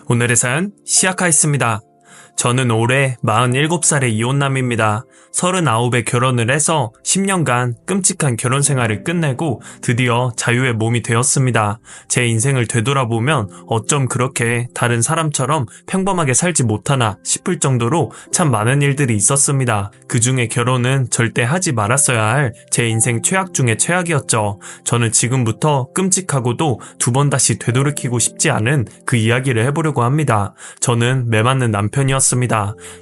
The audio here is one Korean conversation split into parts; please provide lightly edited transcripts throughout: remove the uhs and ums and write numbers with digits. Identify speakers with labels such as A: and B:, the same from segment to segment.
A: 오늘의 사연 시작하겠습니다. 저는 올해 47살의 이혼남입니다. 39에 결혼을 해서 10년간 끔찍한 결혼 생활을 끝내고 드디어 자유의 몸이 되었습니다. 제 인생을 되돌아보면 어쩜 그렇게 다른 사람처럼 평범하게 살지 못하나 싶을 정도로 참 많은 일들이 있었습니다. 그 중에 결혼은 절대 하지 말았어야 할 제 인생 최악 중에 최악이었죠. 저는 지금부터 끔찍하고도 두 번 다시 되돌이키고 싶지 않은 그 이야기를 해보려고 합니다. 저는 매맞는 남편이었습니다.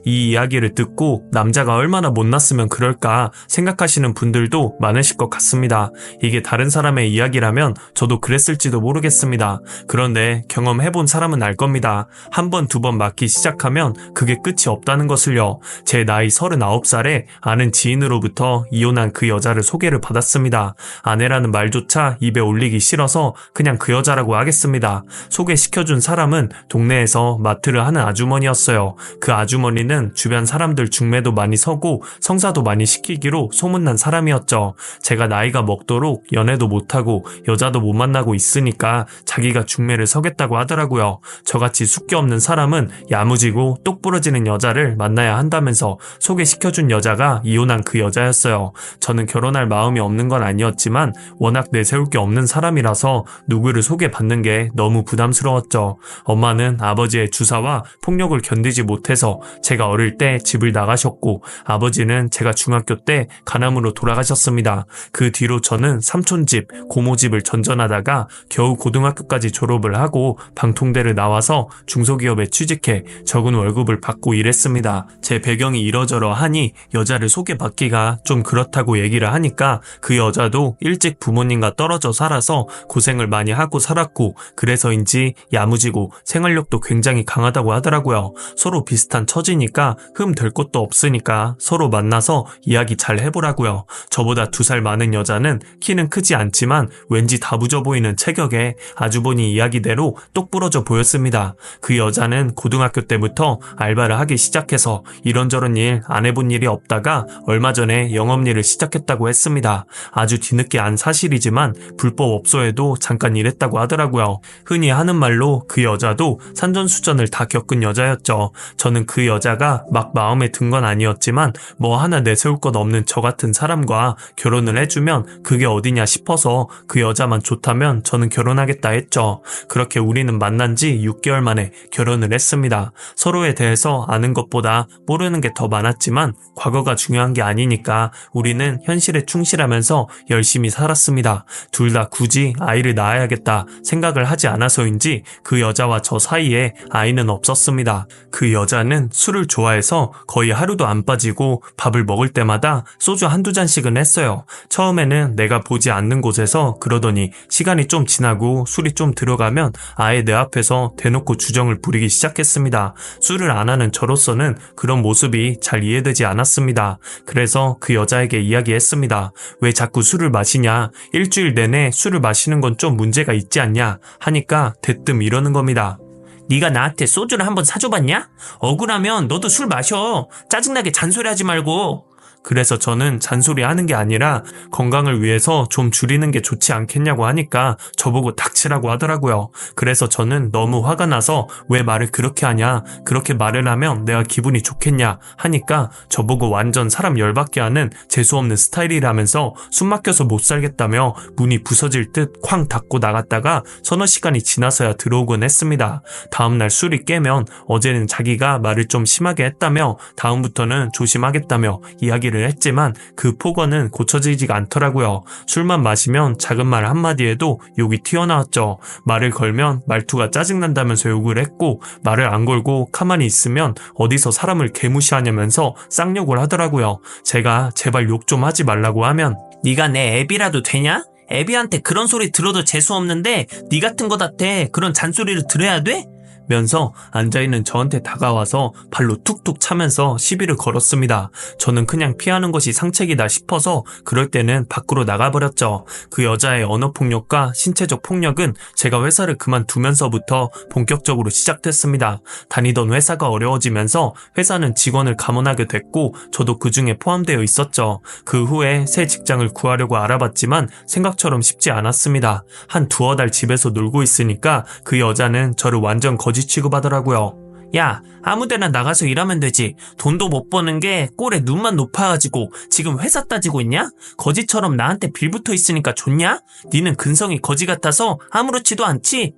A: 이 이야기를 듣고 남자가 얼마나 못났으면 그럴까 생각하시는 분들도 많으실 것 같습니다. 이게 다른 사람의 이야기라면 저도 그랬을지도 모르겠습니다. 그런데 경험해본 사람은 알 겁니다. 한 번, 두 번 맞기 시작하면 그게 끝이 없다는 것을요. 제 나이 39살에 아는 지인으로부터 이혼한 그 여자를 소개를 받았습니다. 아내라는 말조차 입에 올리기 싫어서 그냥 그 여자라고 하겠습니다. 소개시켜준 사람은 동네에서 마트를 하는 아주머니였어요. 그 아주머니는 주변 사람들 중매도 많이 서고 성사도 많이 시키기로 소문난 사람이었죠. 제가 나이가 먹도록 연애도 못하고 여자도 못 만나고 있으니까 자기가 중매를 서겠다고 하더라고요. 저같이 숫기 없는 사람은 야무지고 똑부러지는 여자를 만나야 한다면서 소개시켜준 여자가 이혼한 그 여자였어요. 저는 결혼할 마음이 없는 건 아니었지만 워낙 내세울 게 없는 사람이라서 누구를 소개받는 게 너무 부담스러웠죠. 엄마는 아버지의 주사와 폭력을 견디지 못해서 제가 어릴 때 집을 나가셨고 아버지는 제가 중학교 때 간암으로 돌아가셨습니다. 그 뒤로 저는 삼촌집, 고모집을 전전하다가 겨우 고등학교까지 졸업을 하고 방통대를 나와서 중소기업에 취직해 적은 월급을 받고 일했습니다. 제 배경이 이러저러 하니 여자를 소개받기가 좀 그렇다고 얘기를 하니까 그 여자도 일찍 부모님과 떨어져 살아서 고생을 많이 하고 살았고 그래서인지 야무지고 생활력도 굉장히 강하다고 하더라고요. 서로 비슷한 처지니까 흠 될 것도 없으니까 서로 만나서 이야기 잘 해보라고요. 저보다 2살 많은 여자는 키는 크지 않지만 왠지 다부져 보이는 체격에 아주버니 이야기대로 똑부러져 보였습니다. 그 여자는 고등학교 때부터 알바를 하기 시작해서 이런저런 일 안 해본 일이 없다가 얼마 전에 영업일을 시작했다고 했습니다. 아주 뒤늦게 안 사실이지만 불법 업소에도 잠깐 일했다고 하더라고요. 흔히 하는 말로 그 여자도 산전수전을 다 겪은 여자였죠. 저는 그 여자가 막 마음에 든 건 아니었지만 뭐 하나 내세울 것 없는 저 같은 사람과 결혼을 해주면 그게 어디냐 싶어서 그 여자만 좋다면 저는 결혼하겠다 했죠. 그렇게 우리는 만난 지 6개월 만에 결혼을 했습니다. 서로에 대해서 아는 것보다 모르는 게 더 많았지만 과거가 중요한 게 아니니까 우리는 현실에 충실하면서 열심히 살았습니다. 둘 다 굳이 아이를 낳아야겠다 생각을 하지 않아서인지 그 여자와 저 사이에 아이는 없었습니다. 그 여자는 술을 좋아해서 거의 하루도 안 빠지고 밥을 먹을 때마다 소주 한두 잔씩은 했어요. 처음에는 내가 보지 않는 곳에서 그러더니 시간이 좀 지나고 술이 좀 들어가면 아예 내 앞에서 대놓고 주정을 부리기 시작했습니다. 술을 안 하는 저로서는 그런 모습이 잘 이해되지 않았습니다. 그래서 그 여자에게 이야기했습니다. 왜 자꾸 술을 마시냐? 일주일 내내 술을 마시는 건 좀 문제가 있지 않냐? 하니까 대뜸 이러는 겁니다. 네가 나한테 소주를 한번 사줘봤냐? 억울하면 너도 술 마셔. 짜증나게 잔소리하지 말고. 그래서 저는 잔소리하는 게 아니라 건강을 위해서 좀 줄이는 게 좋지 않겠냐고 하니까 저보고 닥치라고 하더라고요. 그래서 저는 너무 화가 나서 왜 말을 그렇게 하냐, 그렇게 말을 하면 내가 기분이 좋겠냐 하니까 저보고 완전 사람 열받게 하는 재수없는 스타일이라면서 숨 막혀서 못 살겠다며 문이 부서질 듯 쾅 닫고 나갔다가 서너 시간이 지나서야 들어오곤 했습니다. 다음날 술이 깨면 어제는 자기가 말을 좀 심하게 했다며 다음부터는 조심하겠다며 이야기를 했지만 그 폭언은 고쳐지지가 않더라고요. 술만 마시면 작은 말 한마디에도 욕이 튀어나왔죠. 말을 걸면 말투가 짜증난다면서 욕을 했고 말을 안 걸고 가만히 있으면 어디서 사람을 개무시하냐면서 쌍욕을 하더라고요. 제가 제발 욕 좀 하지 말라고 하면
B: 네가 내 애비라도 되냐? 애비한테 그런 소리 들어도 재수없는데 네 같은 거한테 그런 잔소리를 들어야 돼?
A: 면서 앉아있는 저한테 다가와서 발로 툭툭 차면서 시비를 걸었습니다. 저는 그냥 피하는 것이 상책이다 싶어서 그럴 때는 밖으로 나가버렸죠. 그 여자의 언어폭력과 신체적 폭력은 제가 회사를 그만두면서부터 본격적으로 시작됐습니다. 다니던 회사가 어려워지면서 회사는 직원을 감원하게 됐고 저도 그 중에 포함되어 있었죠. 그 후에 새 직장을 구하려고 알아봤지만 생각처럼 쉽지 않았습니다. 한 두어 달 집에서 놀고 있으니까 그 여자는 저를 완전 거짓말로 거지 취급하더라고요.
B: 야, 아무데나 나가서 일하면 되지. 돈도 못 버는 게 꼴에 눈만 높아가지고 지금 회사 따지고 있냐? 거지처럼 나한테 빌붙어 있으니까 좋냐? 니는 근성이 거지 같아서 아무렇지도 않지?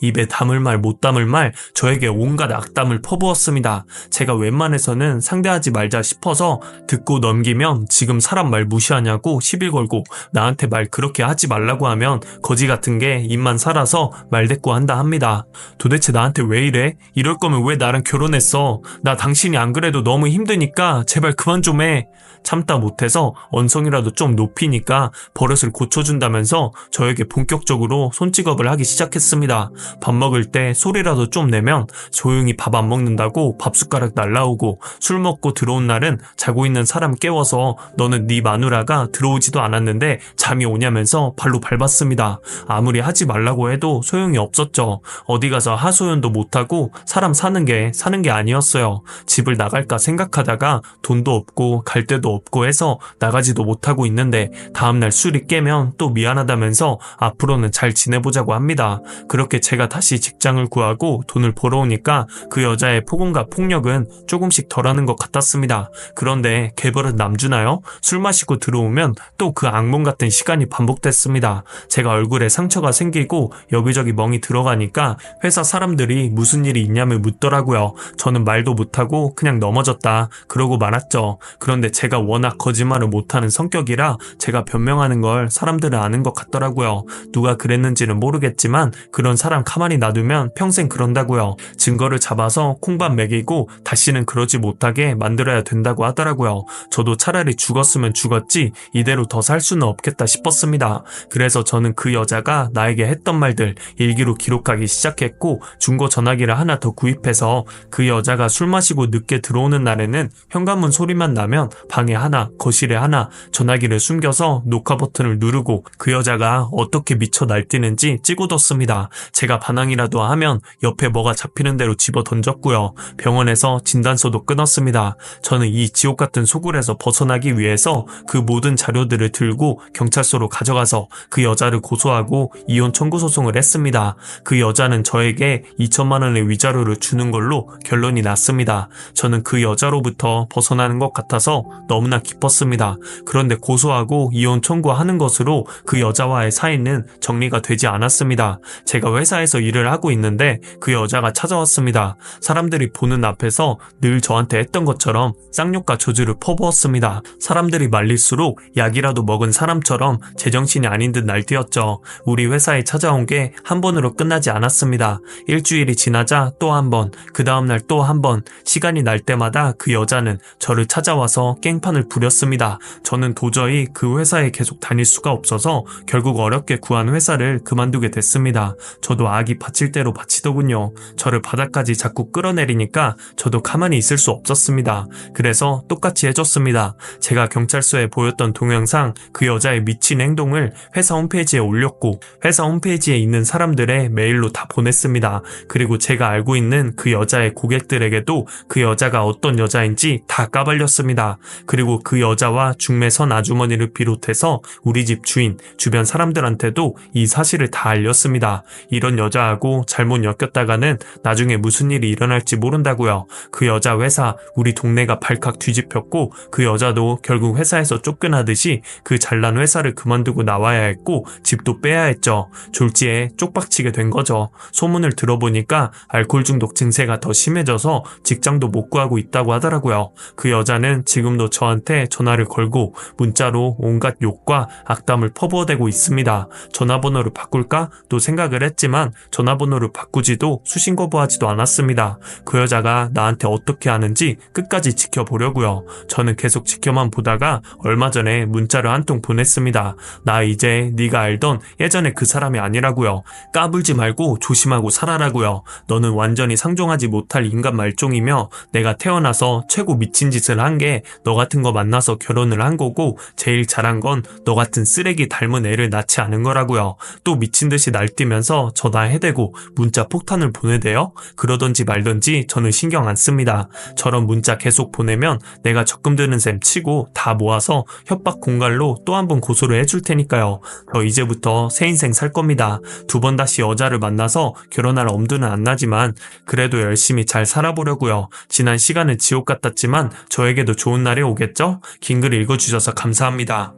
A: 입에 담을 말 못 담을 말 저에게 온갖 악담을 퍼부었습니다. 제가 웬만해서는 상대하지 말자 싶어서 듣고 넘기면 지금 사람 말 무시하냐고 시비 걸고 나한테 말 그렇게 하지 말라고 하면 거지 같은 게 입만 살아서 말대꾸한다 합니다. 도대체 나한테 왜 이래? 이럴 거면 왜 나랑 결혼했어? 나 당신이 안 그래도 너무 힘드니까 제발 그만 좀 해. 참다 못해서 언성이라도 좀 높이니까 버릇을 고쳐준다면서 저에게 본격적으로 손찌검을 하기 시작했습니다. 밥 먹을 때 소리라도 좀 내면 조용히 밥 안 먹는다고 밥숟가락 날라오고, 술 먹고 들어온 날은 자고 있는 사람 깨워서 너는 네 마누라가 들어오지도 않았는데 잠이 오냐면서 발로 밟았습니다. 아무리 하지 말라고 해도 소용이 없었죠. 어디 가서 하소연도 못하고 사람 사는 게 아니었어요. 집을 나갈까 생각하다가 돈도 없고 갈 데도 없고 해서 나가지도 못하고 있는데 다음날 술이 깨면 또 미안하다면서 앞으로는 잘 지내보자고 합니다. 그렇게 제가 다시 직장을 구하고 돈을 벌어오니까 그 여자의 폭언과 폭력은 조금씩 덜하는 것 같았습니다. 그런데 개벌은 남주나요? 술 마시고 들어오면 또 그 악몽 같은 시간이 반복됐습니다. 제가 얼굴에 상처가 생기고 여기저기 멍이 들어가니까 회사 사람들이 무슨 일이 있냐며 묻더라고요. 저는 말도 못하고 그냥 넘어졌다 그러고 말았죠. 그런데 제가 워낙 거짓말을 못하는 성격이라 제가 변명하는 걸 사람들은 아는 것 같더라고요. 누가 그랬는지는 모르겠지만 그런 사람 가만히 놔두면 평생 그런다고요. 증거를 잡아서 콩밥 먹이고 다시는 그러지 못하게 만들어야 된다고 하더라고요. 저도 차라리 죽었으면 죽었지 이대로 더 살 수는 없겠다 싶었습니다. 그래서 저는 그 여자가 나에게 했던 말들 일기로 기록하기 시작했고, 중고 전화기를 하나 더 구입해서 그 여자가 술 마시고 늦게 들어오는 날에는 현관문 소리만 나면 방에 하나, 거실에 하나 전화기를 숨겨서 녹화 버튼을 누르고 그 여자가 어떻게 미쳐 날뛰는지 찍어뒀습니다. 제가 반항이라도 하면 옆에 뭐가 잡히는 대로 집어 던졌고요. 병원에서 진단서도 끊었습니다. 저는 이 지옥 같은 소굴에서 벗어나기 위해서 그 모든 자료들을 들고 경찰서로 가져가서 그 여자를 고소하고 이혼 청구 소송을 했습니다. 그 여자는 저에게 2천만 원의 위자료를 주는 걸로 결론이 났습니다. 저는 그 여자로부터 벗어나는 것 같아서 너무나 기뻤습니다. 그런데 고소하고 이혼 청구하는 것으로 그 여자와의 사이는 정리가 되지 않았습니다. 제가 회사에서 일을 하고 있는데 그 여자가 찾아왔습니다. 사람들이 보는 앞에서 늘 저한테 했던 것처럼 쌍욕과 저주를 퍼부었습니다. 사람들이 말릴수록 약이라도 먹은 사람처럼 제정신이 아닌 듯 날뛰었죠. 우리 회사에 찾아온 게 한 번으로 끝나지 않았습니다. 일주일이 지나자 또 한 번, 그 다음날 또 한 번, 시간이 날 때마다 그 여자는 저를 찾아와서 깽판을 부렸습니다. 저는 도저히 그 회사에 계속 다닐 수가 없어서 결국 어렵게 구한 회사를 그만두게 됐습니다. 저도 악이 바칠 대로 바치더군요. 저를 바닥까지 자꾸 끌어내리니까 저도 가만히 있을 수 없었습니다. 그래서 똑같이 해줬습니다. 제가 경찰서에 보였던 동영상 그 여자의 미친 행동을 회사 홈페이지에 올렸고 회사 홈페이지에 있는 사람들의 메일로 다 보냈습니다. 그리고 제가 알고 있는 그 여자의 고객들에게도 그 여자가 어떤 여자인지 다 까발렸습니다. 그리고 그 여자와 중매선 아주머니를 비롯해서 우리 집 주인, 주변 사람들한테도 이 사실을 다 알렸습니다. 이런 여자하고 잘못 엮였다가는 나중에 무슨 일이 일어날지 모른다고요. 그 여자 회사 우리 동네가 발칵 뒤집혔고 그 여자도 결국 회사에서 쫓겨나듯이 그 잘난 회사를 그만두고 나와야 했고 집도 빼야 했죠. 졸지에 쪽박치게 된 거죠. 소문을 들어보니까 알코올 중독 증세가 더 심해져서 직장도 못 구하고 있다고 하더라고요. 그 여자는 지금도 저한테 전화를 걸고 문자로 온갖 욕과 악담을 퍼부어대고 있습니다. 전화번호를 바꿀까? 또 생각을 했지만 전화번호를 바꾸지도 수신 거부하지도 않았습니다. 그 여자가 나한테 어떻게 하는지 끝까지 지켜보려고요. 저는 계속 지켜만 보다가 얼마 전에 문자를 한 통 보냈습니다. 나 이제 네가 알던 예전에 그 사람이 아니라고요. 까불지 말고 조심하고 살아라고요. 너는 완전히 상종하지 못할 인간 말종이며 내가 태어나서 최고 미친 짓을 한 게 너 같은 거 만나서 결혼을 한 거고 제일 잘한 건 너 같은 쓰레기 닮은 애를 낳지 않은 거라고요. 또 미친 듯이 날뛰면서 전화해대고 문자 폭탄을 보내대요? 그러던지 말던지 저는 신경 안 씁니다. 저런 문자 계속 보내면 내가 적금 드는 셈 치고 다 모아서 협박 공갈로 또 한 번 고소를 해줄 테니까요. 저 이제부터 새 인생 살 겁니다. 두 번 다시 여자를 만나서 결혼할 엄두는 안 나지만 그래도 열심히 잘 살아보려고요. 지난 시간은 지옥 같았지만 저에게도 좋은 날이 오겠죠? 긴 글 읽어주셔서 감사합니다.